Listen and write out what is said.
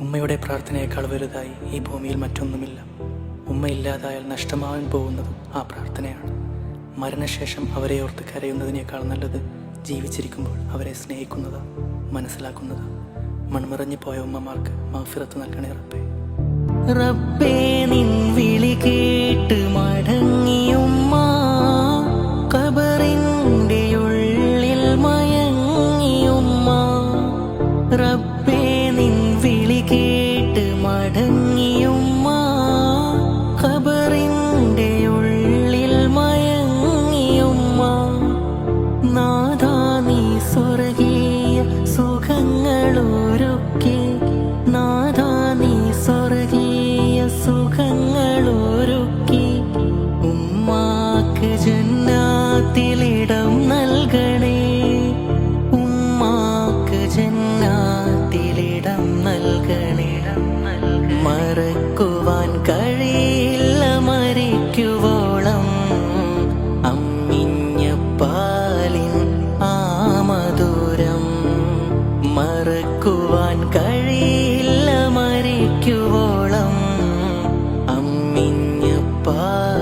ഉമ്മയുടെ പ്രാർത്ഥനയേക്കാൾ വലുതായി ഈ ഭൂമിയിൽ മറ്റൊന്നുമില്ല. ഉമ്മയില്ലാതായാൽ നഷ്ടമാവാൻ പോകുന്നതും ആ പ്രാർത്ഥനയാണ്. മരണശേഷം അവരെ ഓർത്ത് കരയുന്നതിനേക്കാൾ നല്ലത് ജീവിച്ചിരിക്കുമ്പോൾ അവരെ സ്നേഹിക്കുന്നതാ, മനസ്സിലാക്കുന്നതാ. മൺമറഞ്ഞു പോയ ഉമ്മമാർക്ക് മഗ്ഫിറത്ത് നൽകണേ റബ്ബേ. റബ്ബേ നിൻ വിളി കേട്ട് മടങ്ങിയുമ്മ, ഖബറിന്റെ ഉള്ളിൽ മയങ്ങിയുമ്മ. റബ്ബേ നിൻ വിളി കേട്ട് മടങ്ങിയുമ്മ, ഖബറിന്റെ ഉള്ളിൽ മയങ്ങിയുമ്മ. നാഥാ നീ സ്വർഗീയ സുഖങ്ങളൊരുക്കി, നാഥാ നീ സ്വർഗീയ സുഖങ്ങളൊരുക്കി. ഉമ്മാക്ക് ജന്നാത്തിലിടം നൽകണേ, ഉമ്മാക്ക് ജന്നാത്തിലിടം നൽകണേ. മറക്കുവാൻ കഴിയില്ല മരിക്കുവോളം അമ്മിഞ്ഞ പാലിൻ ആ മധുരം. മറക്കുവാൻ കഴിയില്ല മരിക്കുവോളം അമ്മിഞ്ഞ പാൽ